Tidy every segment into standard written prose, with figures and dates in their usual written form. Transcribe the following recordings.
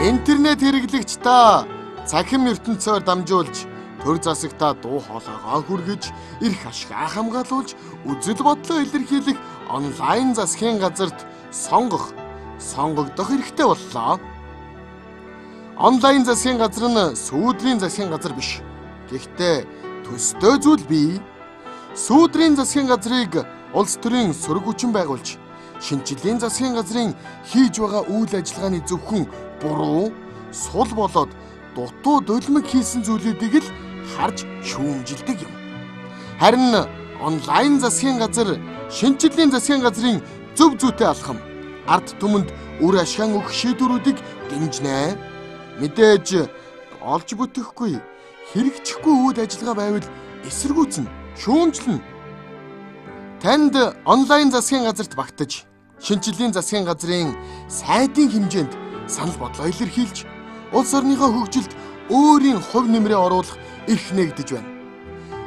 Интернет хэрэглэгч та цахим ертөнцөөр дамжуулж төр засагтаа дуу хоолойгоо хүргэж, эрх ашгаа хамгаалуулж, үзэл бодлоо илэрхийлэх онлайн засгийн газарт сонгогдох хэрэгтэй боллоо. Онлайн засгийн газар нь сүүдрийн засгийн газар биш. Гэхдээ төстэй зүйл бий. Сүүдрийн засгийн газрыг улс төрийн сөрөг хүчин байгуулж, шинжлэлийн засгийн газрын хийж байгаа үйл ажиллагааны зөвхөн буруу, сул болоод дутуу дөлмөг хийсэн зүйлүүдийг л харж шүүмжилдэг юм. Харин онлайн засгийн газар шинжлэлийн засгийн газрын зөв зүйтэй алхам, ард түмэнд үр ашгаан өгөх шийдвэрүүдийг дэмжинэ. Мэдээж олж бүтэхгүй, хэрэгжихгүй үйл ажиллагаа байвал эсэргүүцнэ, шүүмжлэнэ. Танд онлайн засгийн газарт багтаж, шинжлэлийн засгийн газрын сайдын хэмжээнд санал бодлоо илэрхийлж, улс орныхоо хөгжилд өөрийн хувь нэмрээ оруулах эрх нэгдэж байна.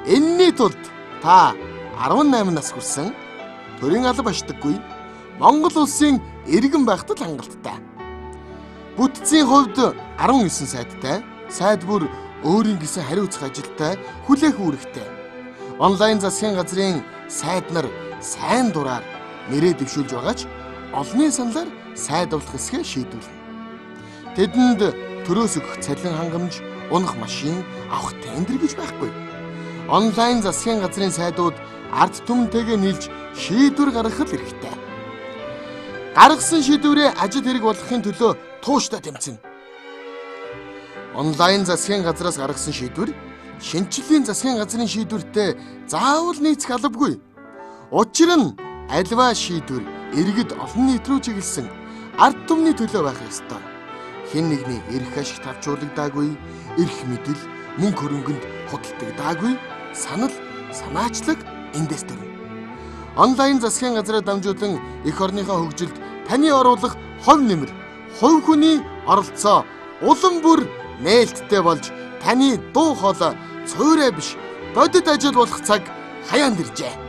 Энэний тулд та 18 нас хүрсэн, төрийн алба ашдаггүй, Монгол улсын иргэн байхад л хангалттай. Бүтцийн хувьд 19 сайдтай, сайд бүр өөрийн гэсэн хариуцах ажилтай, хүлээх үүрэгтэй. Онлайн засгийн газрын сайд нар сайн дураар нэрээ дэвшүүлж байгаач олонний саналаар сайд авах хэсгээ шийдвэрлэнэ. Тэдэнд төрөөс өгөх цалин хангамж, унах машин, авах тендер гэж байхгүй. Онлайн засгийн газрын сайдууд ард түмэнтэйгээ нийлж шийдвэр гаргах хэрэгтэй. Гаргасан шийдвэрээ ажил хэрэг болгохын төлөө тууштай тэмцэнэ. Онлайн засгийн газраас гаргасан шийдвэр шинжлэлийн засгийн газрын шийдвэртэй заавал нийцэх албагүй. Учир нь альва шийдвэр иргэд олон нийт рүү чиглэсэн ард түмний төлөө байх ёстой. Хэн нэгний эрх ашиг тавчуулагдаагүй, эрх мэдэл, мөнгө хөрөнгөнд худалдагдаагүй, санал, санаачлаг эндээс төрнө. Онлайн засгийн газраа дамжуулан эх орныхоо хөгжилд таны оруулах хувь нэмэр, хувь хүний оролцоо улам бүр нээлттэй болж таны дуу хоолой цөөрэ биш бодит ажил болох цаг хаяанд иржээ.